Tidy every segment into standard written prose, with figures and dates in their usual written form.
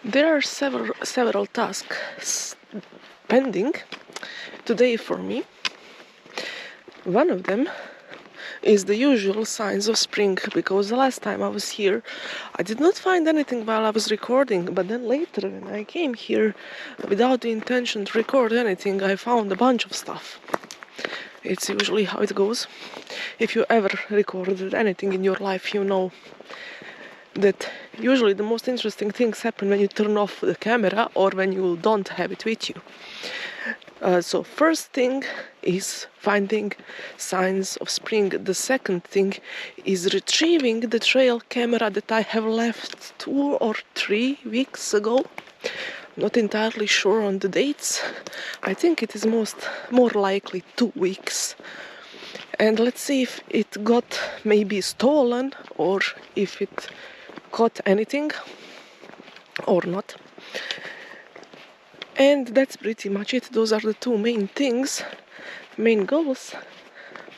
There are several tasks pending today for me. One of them is the usual signs of spring, because the last time I was here I did not find anything while I was recording, but then later when I came here without the intention to record anything, I found a bunch of stuff. It's usually how it goes. If you ever recorded anything in your life, you know that usually the most interesting things happen when you turn off the camera or when you don't have it with you. So first thing is finding signs of spring. The second thing is retrieving the trail camera that I have left 2 or 3 weeks ago. Not entirely sure on the dates. I think it is more likely 2 weeks. And let's see if it got maybe stolen or if it caught anything or not. And that's pretty much it. Those are the two main things, main goals.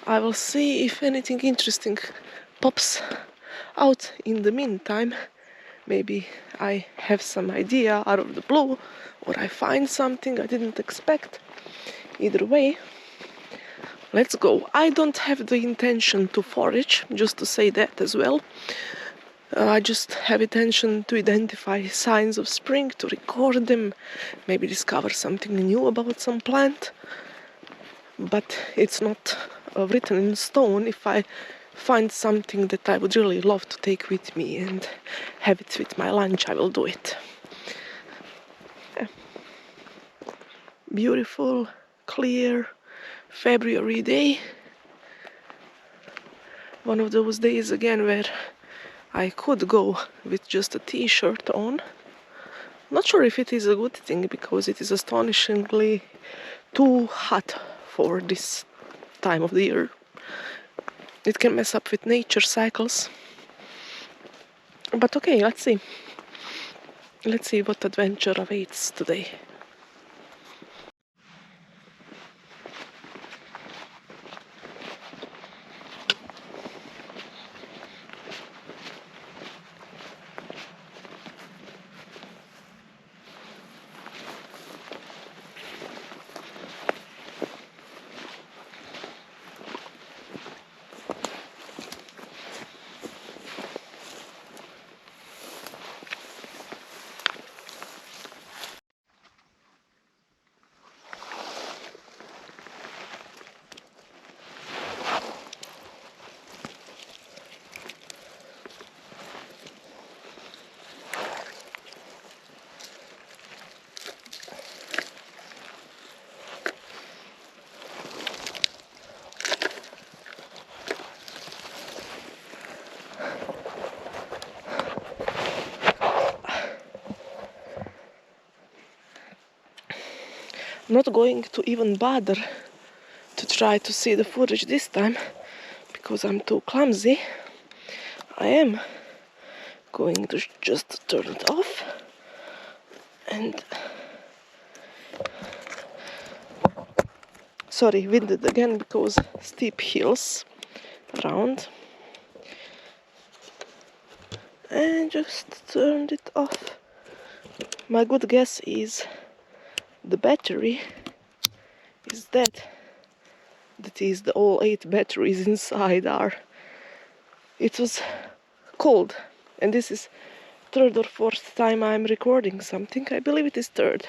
I will see if anything interesting pops out in the meantime. Maybe I have some idea out of the blue, or I find something I didn't expect. Either way, let's go. I don't have the intention to forage, just to say that as well. I just have intention to identify signs of spring, to record them, maybe discover something new about some plant. But it's not written in stone. If I find something that I would really love to take with me and have it with my lunch, I will do it. Yeah. Beautiful, clear February day. One of those days again where I could go with just a t-shirt on. Not sure if it is a good thing, because it is astonishingly too hot for this time of the year. It can mess up with nature cycles. But okay, let's see. Let's see what adventure awaits today. I'm not going to even bother to try to see the footage this time, because I'm too clumsy. I am going to just turn it off and... Sorry, winded again because steep hills around. And just turned it off. My good guess is the battery is dead. That is, the all 8 batteries inside are. It was cold, and this is 3rd or 4th time I'm recording something. I believe it is 3rd.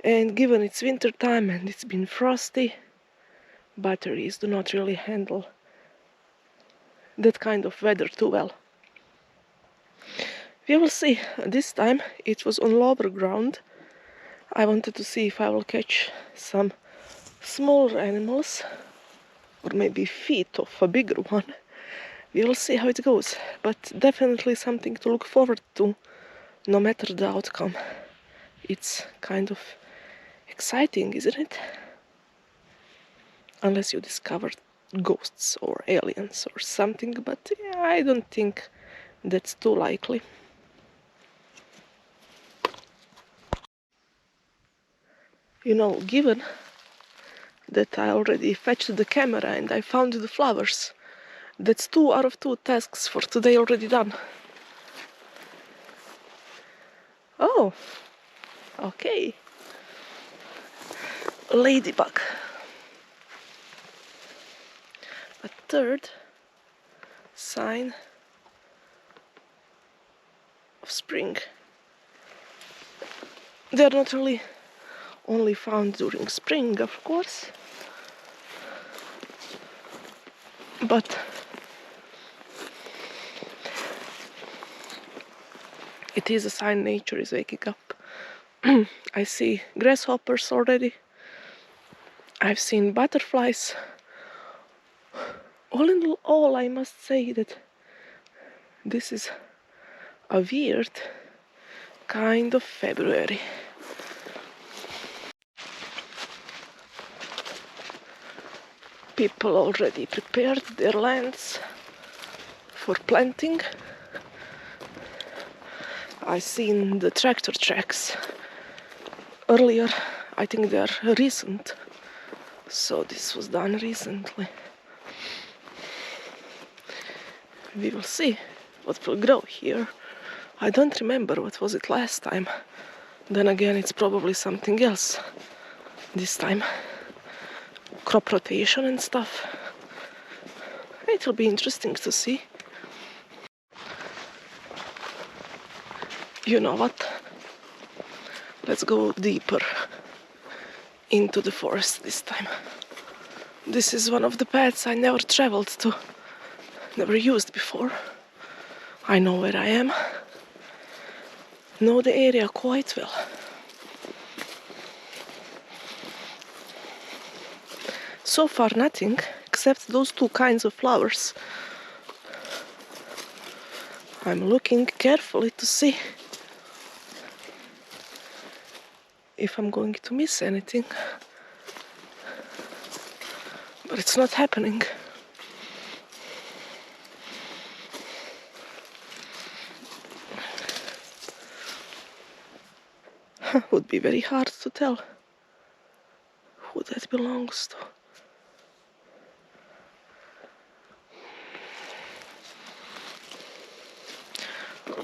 And given it's winter time and it's been frosty, batteries do not really handle that kind of weather too well. We will see. This time it was on lower ground. I wanted to see if I will catch some smaller animals, or maybe feet of a bigger one. We will see how it goes, but definitely something to look forward to, no matter the outcome. It's kind of exciting, isn't it? Unless you discover ghosts or aliens or something, but yeah, I don't think that's too likely. You know, given that I already fetched the camera and I found the flowers, that's 2 out of 2 tasks for today already done. Oh, okay. Ladybug. A third sign of spring. They're not really only found during spring, of course, but it is a sign nature is waking up. I see grasshoppers already. I've seen butterflies. All in all, I must say that this is a weird kind of February. People already prepared their lands for planting. I seen the tractor tracks earlier. I think they are recent, so this was done recently. We will see what will grow here. I don't remember what was it last time. Then again, it's probably something else this time. Crop rotation and stuff. It will be interesting to see. You know what? Let's go deeper into the forest this time. This is one of the paths I never traveled to, never used before. I know where I am, know the area quite well. So far nothing except those two kinds of flowers. I'm looking carefully to see if I'm going to miss anything, but it's not happening. Would be very hard to tell who that belongs to.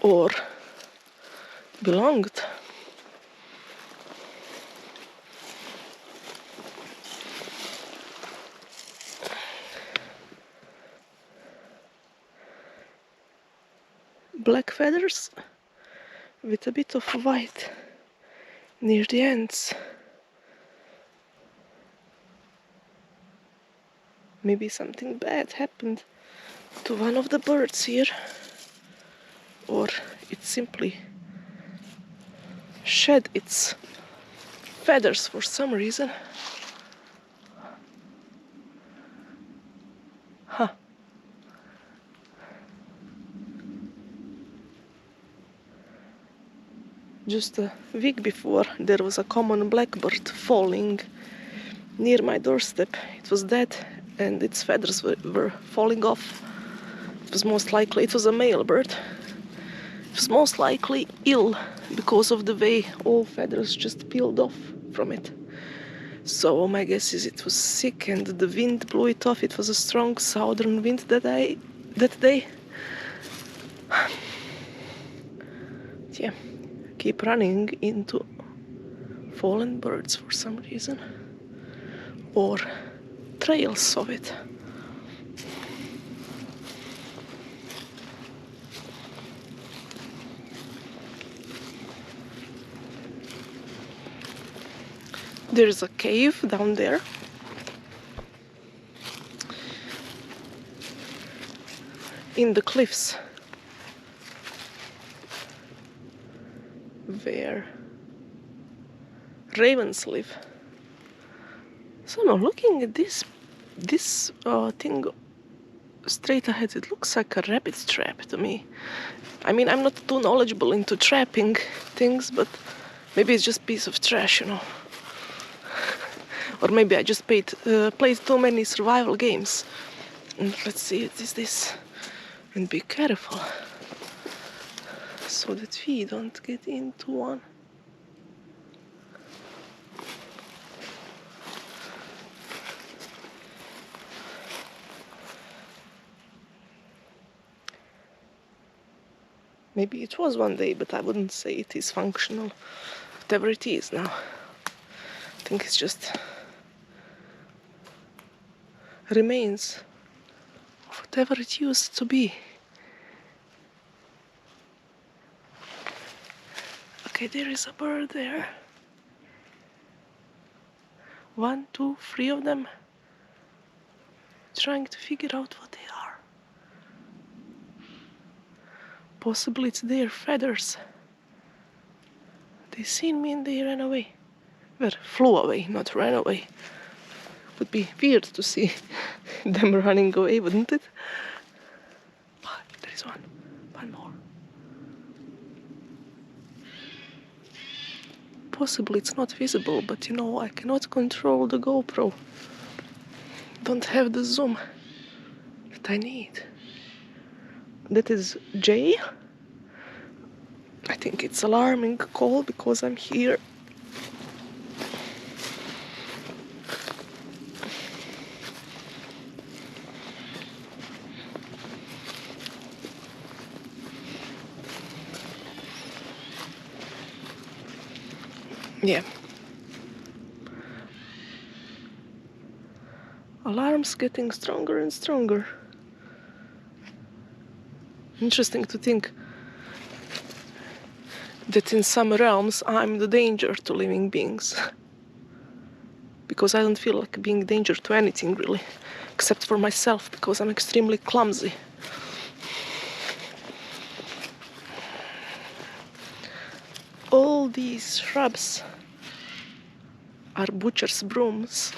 Or belonged. Black feathers with a bit of white near the ends. Maybe something bad happened to one of the birds here, or it simply shed its feathers for some reason. Huh. Just a week before, there was a common blackbird falling near my doorstep. It was dead and its feathers were falling off. It was a male bird. It was most likely ill because of the way all feathers just peeled off from it. So my guess is it was sick and the wind blew it off. It was a strong southern wind that day. Yeah, keep running into fallen birds for some reason, or trails of it. There's a cave down there. In the cliffs. Where ravens live. So now looking at this thing straight ahead, it looks like a rabbit trap to me. I mean, I'm not too knowledgeable into trapping things, but maybe it's just a piece of trash, you know. Or maybe I just played too many survival games. And let's see, it is this. And be careful so that we don't get into one. Maybe it was one day, but I wouldn't say it is functional. Whatever it is now. I think it's just remains of whatever it used to be. Okay, there is a bird there. 1, 2, 3 of them. Trying to figure out what they are. Possibly it's their feathers. They seen me and they ran away. Well, flew away, not ran away. Would be weird to see them running away, wouldn't it? Ah, there is one. One more. Possibly it's not visible, but you know, I cannot control the GoPro. Don't have the zoom that I need. That is Jay. I think it's alarming call because I'm here. Yeah. Alarms getting stronger and stronger. Interesting to think that in some realms I'm the danger to living beings. Because I don't feel like being a danger to anything really, except for myself, because I'm extremely clumsy. All these shrubs are butcher's brooms.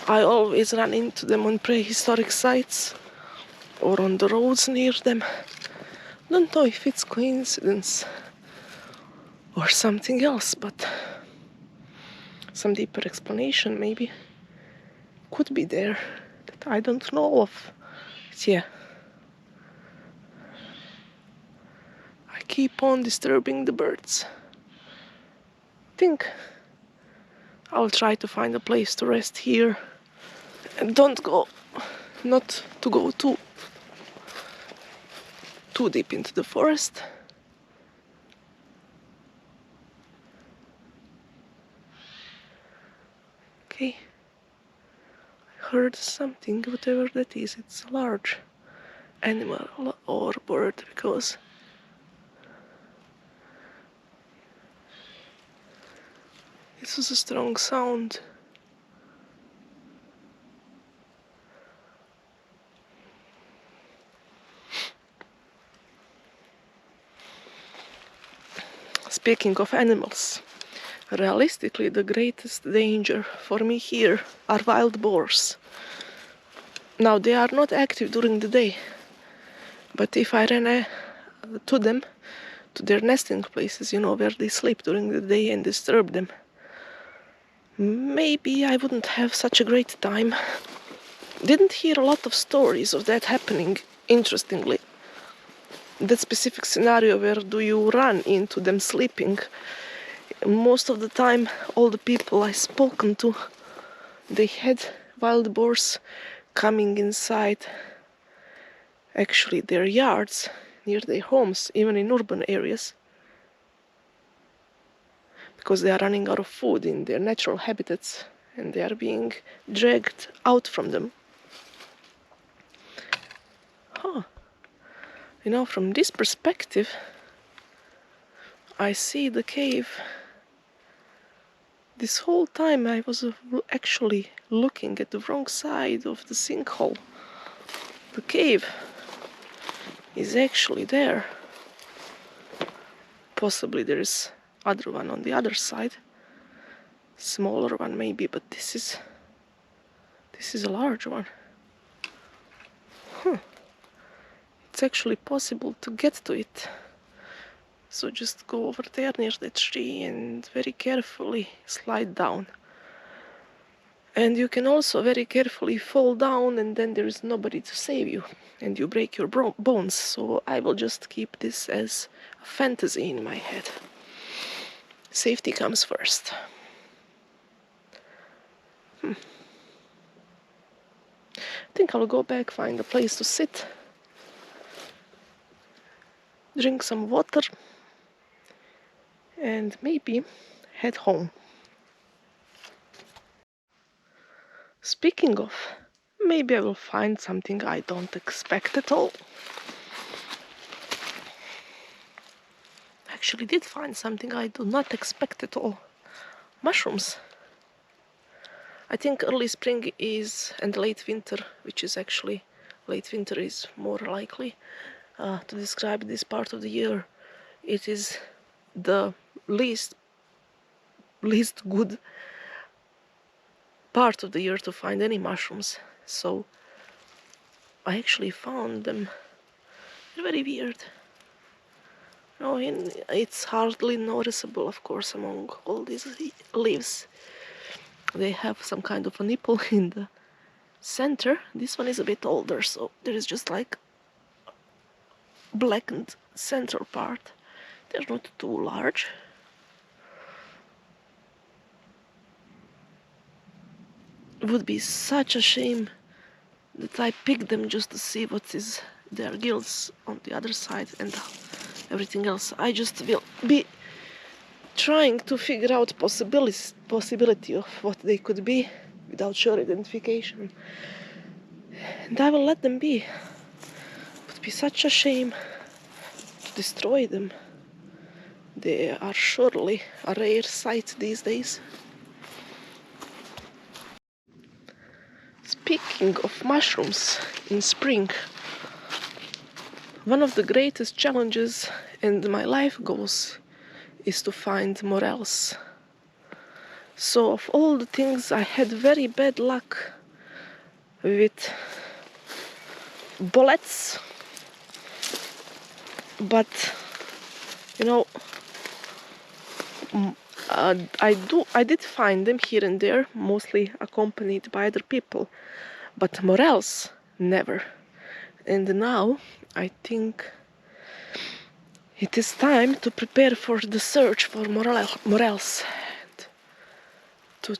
I always run into them on prehistoric sites or on the roads near them. Don't know if it's coincidence or something else, but some deeper explanation maybe could be there that I don't know of. But yeah, I keep on disturbing the birds. Think I'll try to find a place to rest here and not to go too deep into the forest. Okay, I heard something, whatever that is. It's a large animal or bird because this was a strong sound. Speaking of animals, realistically the greatest danger for me here are wild boars. Now they are not active during the day, but if I ran to them, to their nesting places, you know, where they sleep during the day and disturb them, maybe I wouldn't have such a great time. Didn't hear a lot of stories of that happening, interestingly. That specific scenario where do you run into them sleeping. Most of the time, all the people I've spoken to, they had wild boars coming inside actually their yards, near their homes, even in urban areas, because they are running out of food in their natural habitats and they are being dragged out from them. You know, from this perspective, I see the cave. This whole time I was actually looking at the wrong side of the sinkhole. The cave is actually there. Possibly there is other one on the other side. Smaller one maybe, but this is a large one. It's actually possible to get to it. So just go over there near the tree and very carefully slide down. And you can also very carefully fall down and then there is nobody to save you and you break your bones. So I will just keep this as a fantasy in my head. Safety comes first. I think I'll go back, find a place to sit, drink some water, and maybe head home. Speaking of, maybe I will find something I don't expect at all. Actually did find something I do not expect at all. Mushrooms. I think early spring is and late winter, which is actually late winter is more likely to describe this part of the year. It is the least good part of the year to find any mushrooms. So I actually found them. They're very weird. No, it's hardly noticeable, of course, among all these leaves. They have some kind of a nipple in the center. This one is a bit older, so there is just like blackened central part. They're not too large. It would be such a shame that I picked them just to see what is their gills on the other side and everything else. I just will be trying to figure out possibility of what they could be without sure identification. And I will let them be. It would be such a shame to destroy them. They are surely a rare sight these days. Speaking of mushrooms in spring, one of the greatest challenges and my life goals is to find morels. So of all the things, I had very bad luck with bullets, but you know, I did find them here and there, mostly accompanied by other people, but morels never. And now I think it is time to prepare for the search for morels, and to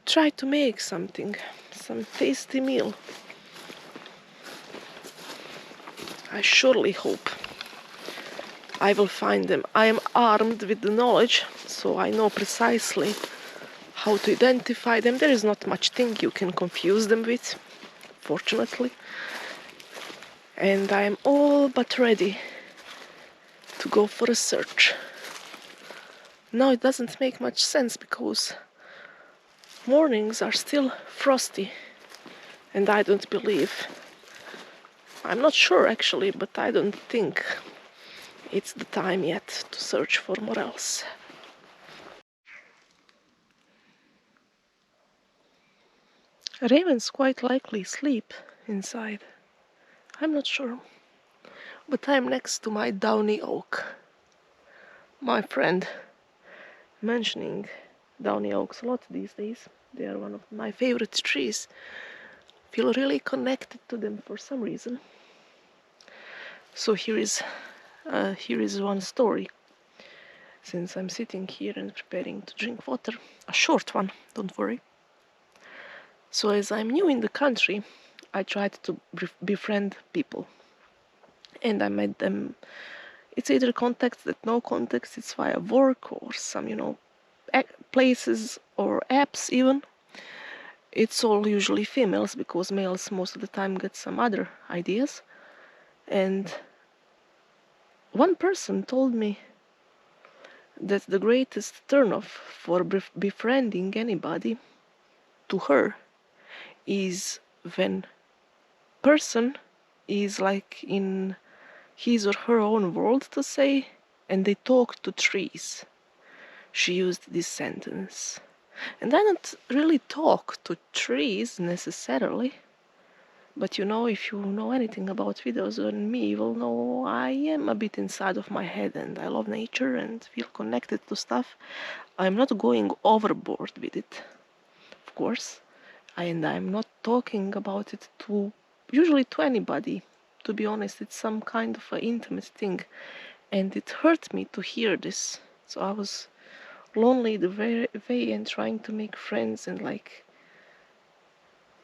try to make some tasty meal. I surely hope I will find them. I am armed with the knowledge, so I know precisely how to identify them. There is not much thing you can confuse them with, fortunately. And I am all but ready to go for a search. Now it doesn't make much sense because mornings are still frosty, and I don't believe, I'm not sure actually, but I don't think it's the time yet to search for morels. Ravens quite likely sleep inside. I'm not sure. But I'm next to my downy oak. My friend mentioning downy oaks a lot these days. They are one of my favorite trees. Feel really connected to them for some reason. So here is one story. Since I'm sitting here and preparing to drink water, a short one, don't worry. So as I'm new in the country, I tried to befriend people. And I met them. It's either context that no context, it's via work or some, places or apps even. It's all usually females because males most of the time get some other ideas. And one person told me that the greatest turnoff for befriending anybody to her is when person is like in his or her own world, to say, and they talk to trees. She used this sentence. And I don't really talk to trees necessarily, but if you know anything about videos on me, you will know I am a bit inside of my head and I love nature and feel connected to stuff. I'm not going overboard with it, of course, and I'm not talking about it usually to anybody. To be honest, it's some kind of an intimate thing, and it hurt me to hear this. So I was lonely the very way and trying to make friends and like.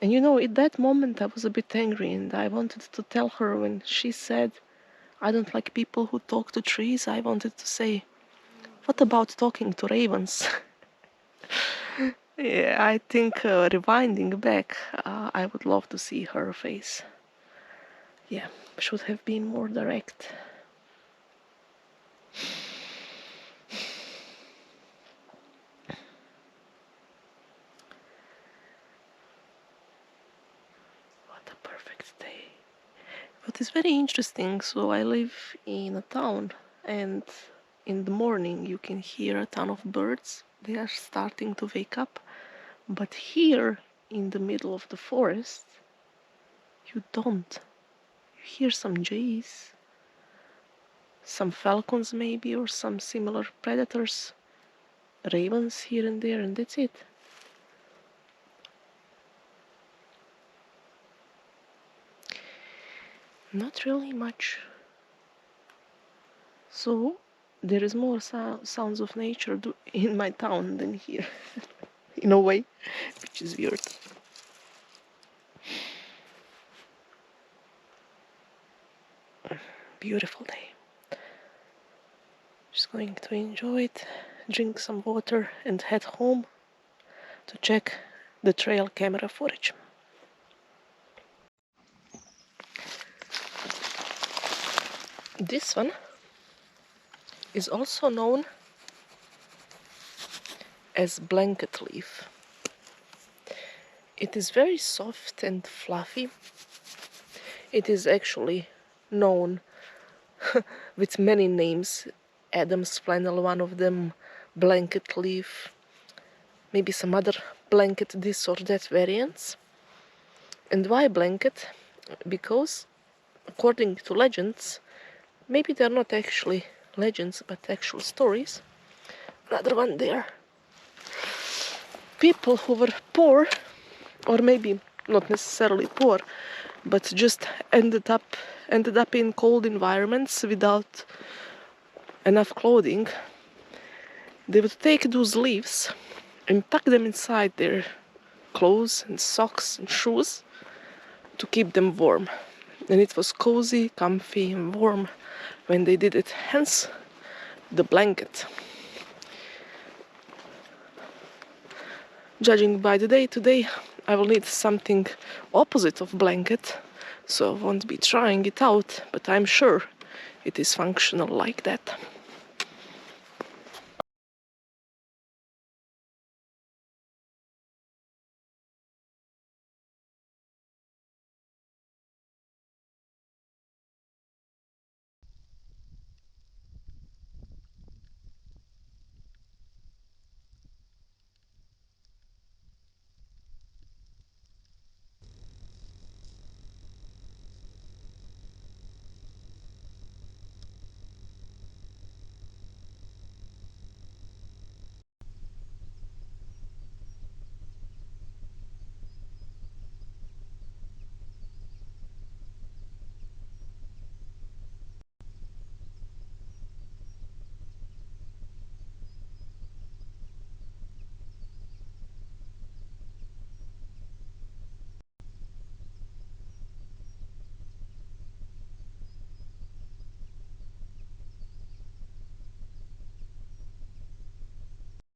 And you know, at that moment I was a bit angry and I wanted to tell her when she said, I don't like people who talk to trees. I wanted to say, what about talking to ravens? Yeah, I think rewinding back, I would love to see her face. Yeah, should have been more direct. What a perfect day. What is very interesting, so I live in a town and in the morning you can hear a ton of birds. They are starting to wake up. But here in the middle of the forest, you don't. You hear some jays, some falcons maybe, or some similar predators, ravens here and there, and that's it. Not really much. So there is more sounds of nature in my town than here, in a way, which is weird. Beautiful day. Just going to enjoy it, drink some water, and head home to check the trail camera footage. This one is also known as blanket leaf. It is very soft and fluffy. It is actually known with many names. Adam's flannel, one of them, blanket leaf, maybe some other blanket this or that variants. And why blanket? Because according to legends, maybe they're not actually legends but actual stories. Another one there. People who were poor, or maybe not necessarily poor, but just ended up in cold environments without enough clothing, they would take those leaves and tuck them inside their clothes and socks and shoes to keep them warm. And it was cozy, comfy, and warm when they did it, hence the blanket. Judging by the day today, I will need something opposite of blanket, so I won't be trying it out, but I'm sure it is functional like that.